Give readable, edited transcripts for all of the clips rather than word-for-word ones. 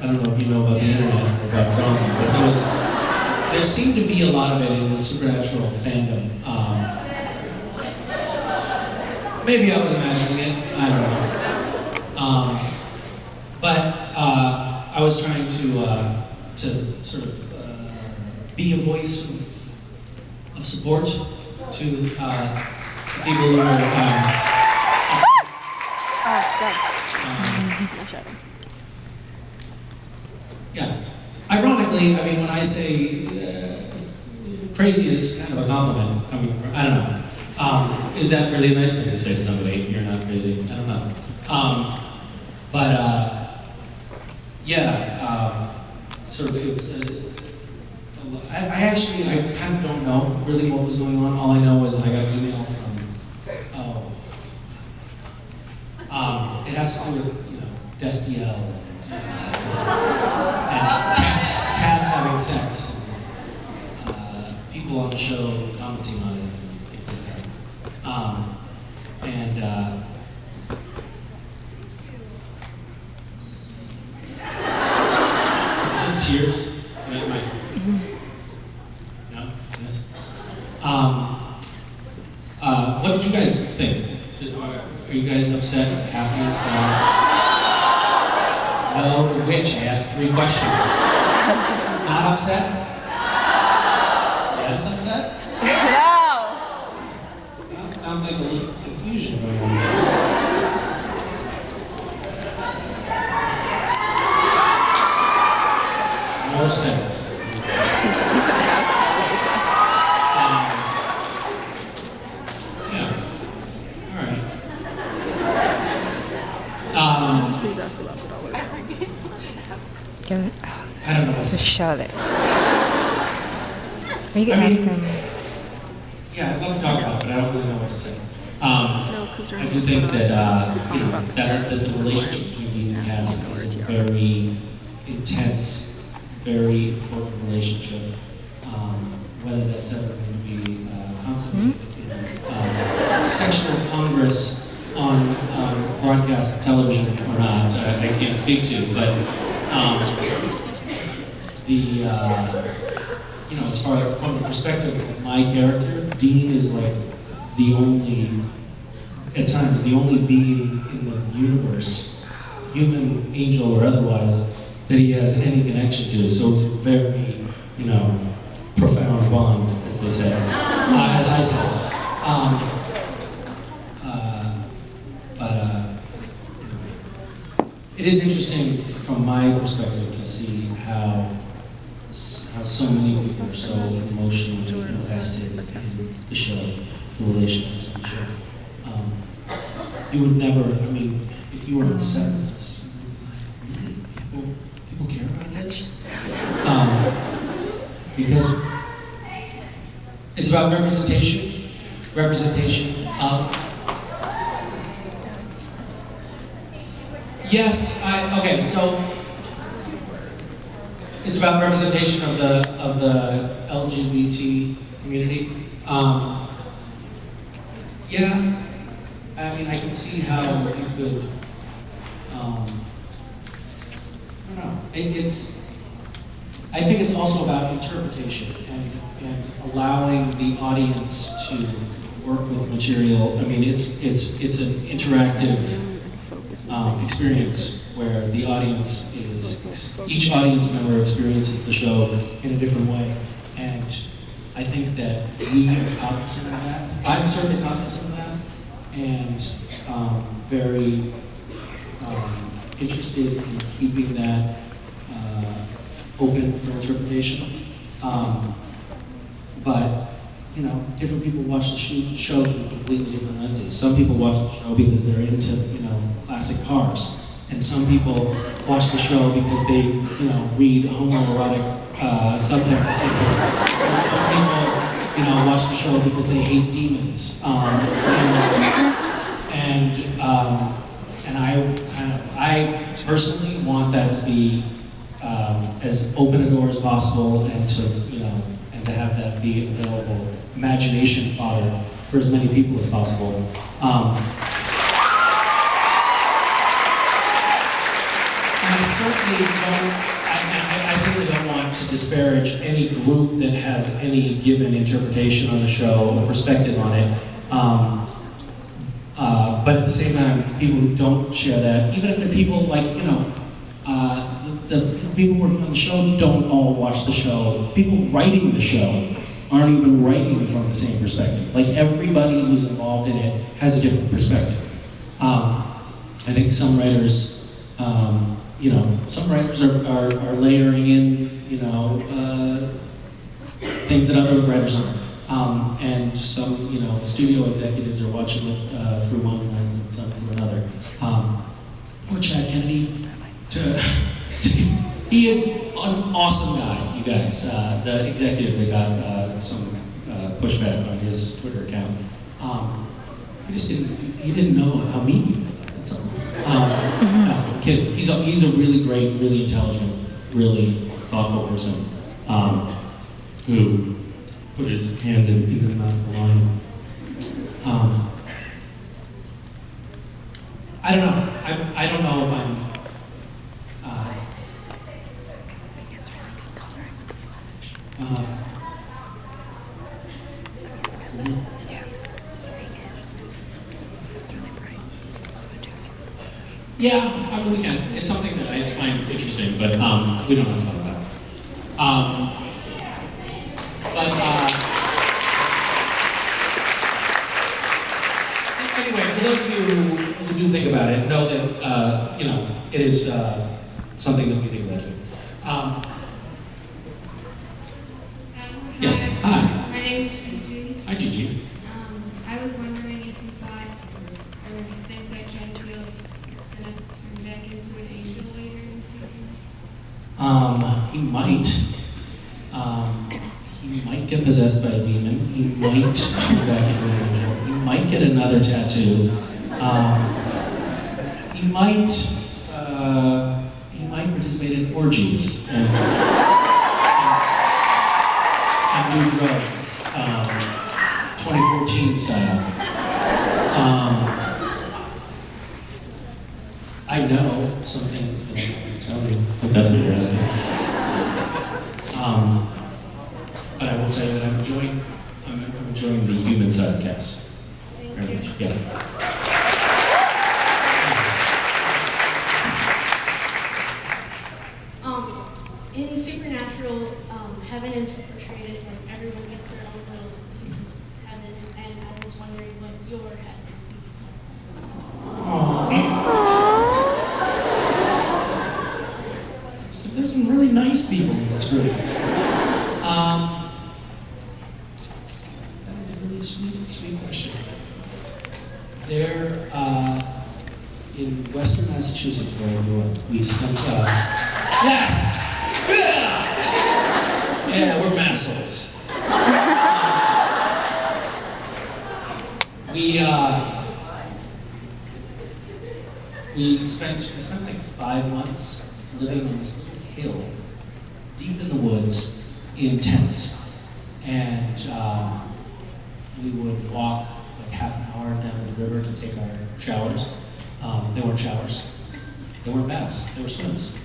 I don't know if you know about the internet or about drama, but there seemed to be a lot of it in the supernatural fandom. Maybe I was imagining it, I don't know. But I was trying to sort of be a voice of support to people who are yeah. Ironically, I mean, when I say crazy is kind of a compliment coming from, I don't know. Is that really a nice thing to say to somebody? You're not crazy? I don't know. Sort of, it's, I kind of don't know really what was going on. All I know is that I got an email from, it has to do with, Castiel and Cass having sex, people on the show commenting on it and things like that. Those tears. No? Yes? What did you guys think? Are you guys upset at happiness? No, which? I asked 3 questions. Not upset? Yes, upset? No! Well, it sounds like a little confusion going on there. More sense. Please ask about it all over. I don't know what to Just say. show it. Or you can ask him. Yeah, I'd love to talk about it, but I don't really know what to say. No, because I do think that that the relationship between Dean and Cass is a very intense, very important relationship. Whether that's ever going to be consummated in sexual congress on broadcast television or not, I can't speak to, but as far as from the perspective of my character, Dean is like the only, at times, the only being in the universe, human, angel, or otherwise, that he has any connection to. So it's a very, profound bond, as they say, as I say. It is interesting from my perspective to see how so many people are so emotionally invested in the show, the relationship to the show. You would never, if you were on set of this, really? People care about this? Because it's about representation of. Yes, okay, so it's about representation of the LGBT community. I can see how you could, I don't know, I think it's also about interpretation and allowing the audience to work with material. It's an interactive experience where the audience each audience member experiences the show in a different way. And I think that we are cognizant of that. I'm certainly cognizant of that, and very interested in keeping that open for interpretation. But different people watch the show through completely different lenses. Some people watch the show because they're into, classic cars. And some people watch the show because they, read homoerotic subtext. And some people, watch the show because they hate demons. And I personally want that to be as open a door as possible, and to, and to have that be available, imagination fodder for as many people as possible. And I certainly I certainly don't want to disparage any group that has any given interpretation on the show or perspective on it. But at the same time, people who don't share that, even if they're people like, the people working on the show don't all watch the show. People writing the show aren't even writing from the same perspective. Like everybody who's involved in it has a different perspective. I think some writers, some writers are layering in, things that other writers aren't. And some, studio executives are watching it through one lens and some through another. Poor Chad Kennedy. He is an awesome guy, you guys. The executive that got some pushback on his Twitter account. He didn't know how mean he was. That's all. No, I'm kidding. He's a really great, really intelligent, really thoughtful person who put his hand in the mouth of the lion. I don't know. I don't know if I'm. Yeah, I mean, we can. It's something that I find interesting, but we don't have to talk about it. Anyway, for those of you who do think about it, know that it is something that we think about too. Yes. Hi. My name's Gigi. Hi, Gigi. I was wondering if you thought or think that Castiel's gonna turn back into an angel later in the season. He might. He might get possessed by a demon. He might turn back into an angel. He might get another tattoo. He might participate in orgies and do drugs, 2014 style. I know some things that I'm not going to tell you, if that's what you're asking. But I will tell you that I'm enjoying the human side of Cass. Very much. Yeah. In Supernatural, heaven is portrayed as like everyone gets their own little piece of heaven, and I was wondering what your heaven So there's some really nice people in this group. That is a really sweet question. They're in Western Massachusetts, where I grew up. We spent, yes! Yeah, we're massholes. I spent like 5 months living on this little hill, deep in the woods, in tents. And we would walk like half an hour down to the river to take our showers. They weren't showers. They weren't baths. They were swims.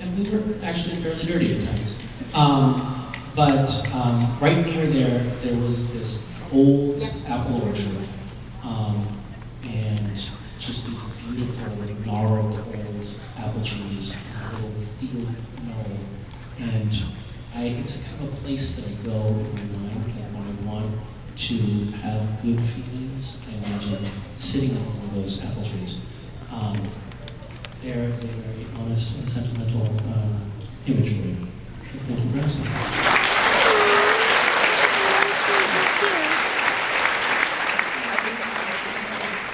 And we were actually fairly dirty at times. But right near there was this old apple orchard. And just these beautiful, gnarled old apple trees, a little field knoll. And it's kind of a place that I go in my mind when I want to have good feelings. I imagine sitting on one of those apple trees. There is a very honest and sentimental image for you. Thank you for asking.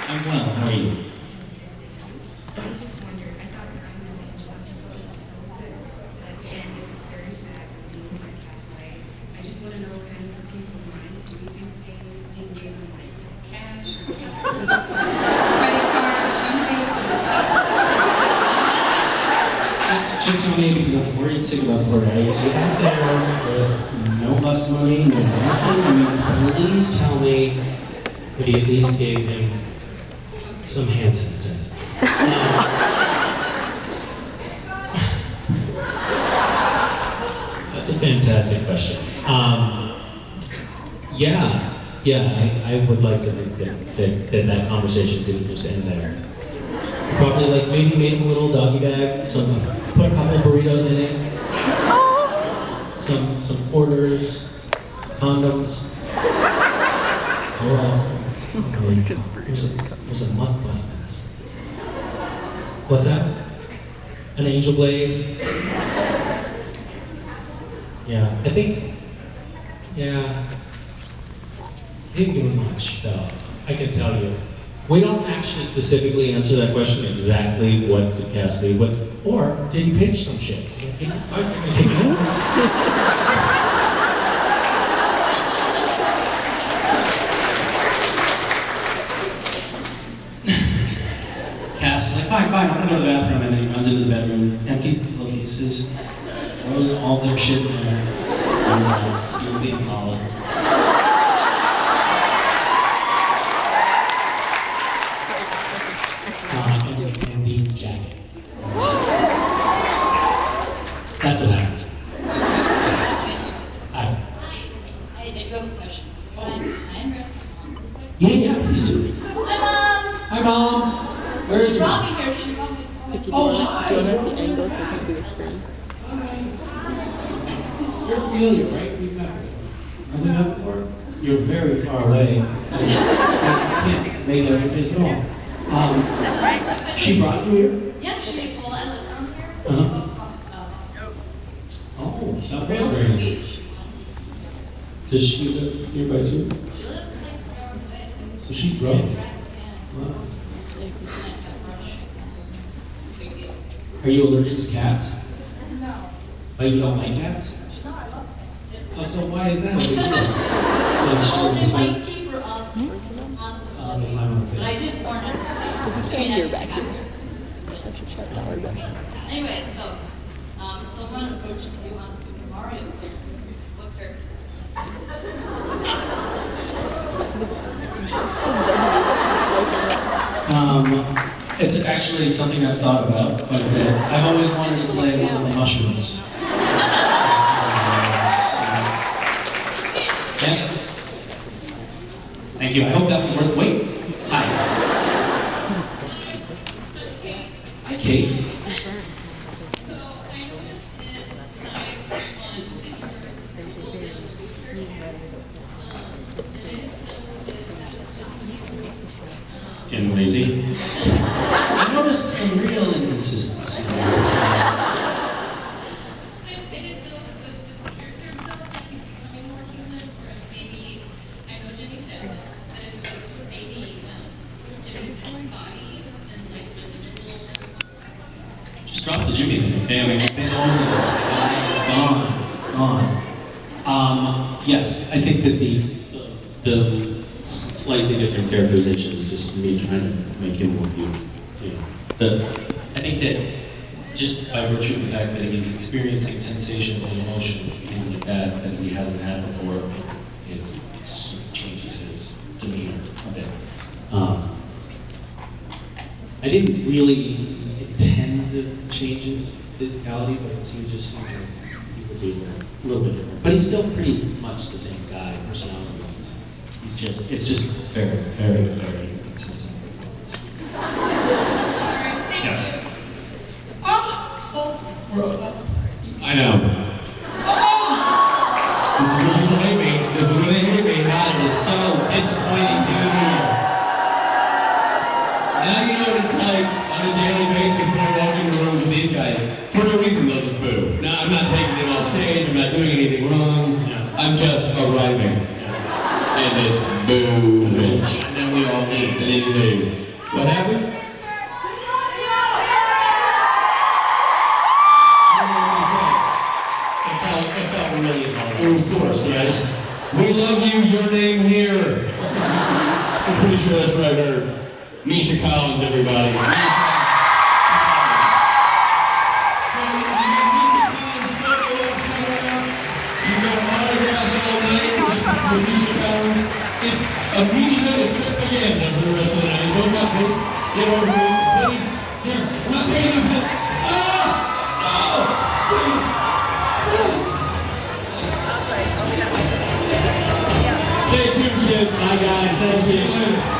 I'm well, how are you? I just wondered, I thought your I'm an Angel episode was so good. At the end, it was very sad when Dean said cast away. I just want to know, kind of for peace of mind, do you think Dean gave him like cash or credit card or something? Just tell me, because I'm worried sick about the Corey. Is he out there with no bus money, no nothing? I mean, please tell me if he at least gave him some hand sanitizer. That's a fantastic question. I would like to think that conversation didn't just end there. Probably like maybe made him a little doggy bag, put a couple of burritos in it, some quarters, some condoms. There's a mud bus in this. What's that? An angel blade? Yeah, I think, he didn't give him much, though. I can tell you. We don't actually specifically answer that question exactly what did Cass leave, or did he pitch some shit? Cass is like, fine, I'm gonna go to the bathroom, and then he runs into the bedroom, empties the pillowcases, throws all their shit in there, runs out, steals the Impala. And Bean's jacket. That's what happened. Hi. I did go with a question. I'm ready. Yeah, please do. Hi, Mom! Hi, Mom. Where's She your brought me here. She brought me If you Oh, hi. do it at the angle so you can see the screen. You're familiar, right? We've met before. Have we met before? You're very far away. I can't make out your face at all. She brought you here? Yeah, I live from here. Uh-huh. Oh, that was Real very sweet. nice. Does she live nearby too? She lives like far away. So she drove. Wow. Yeah, you can see the screen. Are you allergic to cats? No. Oh, you don't like cats? No, I love it. Oh, so why is that a big deal? Like, Well, they she's might like, keep her up. Where's the mom? they climb on the But I face. did warn her. So he can't hear back here. I should shout dollar back. Anyway, someone approached you on Supermario. What character? It's actually something I've thought about quite a bit. I've always wanted to play one of the mushrooms. Yeah. Thank you. I hope that was worth the wait. Hi. Hi, Kate. So I noticed in Side 1 that you were Getting lazy. I noticed some real inconsistency. I didn't know if it was just a character himself, like he's becoming more human, or if maybe, I know Jimmy's dead, but if it was just maybe Jimmy's body and like residual. Just drop the Jimmy thing, okay? I mean, I've been over this. The guy is gone. It's gone. Yes, I think that the slightly different characterization is just me trying to make him more human. You know, I think that just by virtue of the fact that he's experiencing sensations and emotions and things like that that he hasn't had before, it sort of changes his demeanor a bit. I didn't really intend to change his physicality, but it seemed like he would be a little bit different. But he's still pretty much the same guy, personality-wise. It's just very, very, very consistent performance. Yeah. I know. This is when people hate me. This is when they hate me. God, it is so disappointing to see you. Now you know what it's like on a daily basis when I walk into rooms with these guys. For no reason, they'll just boo. No, I'm not taking them off stage. I'm not doing anything wrong. Yeah. I'm just arriving. Yeah. And it's boo, bitch. And then we all leave. And then you leave. What happened? It felt really hard. Of course, right? We love you, your name here. I'm pretty sure that's what I heard. Misha Collins, everybody. Misha. So, you got Misha Collins photos around. You got autographs all night with Misha Collins. It's a Misha extravaganza for the rest of the night. Don't touch me. Get over here, please. Here, I'm not paying you for that. Oh! Oh! Please. Bye, guys. Thank you.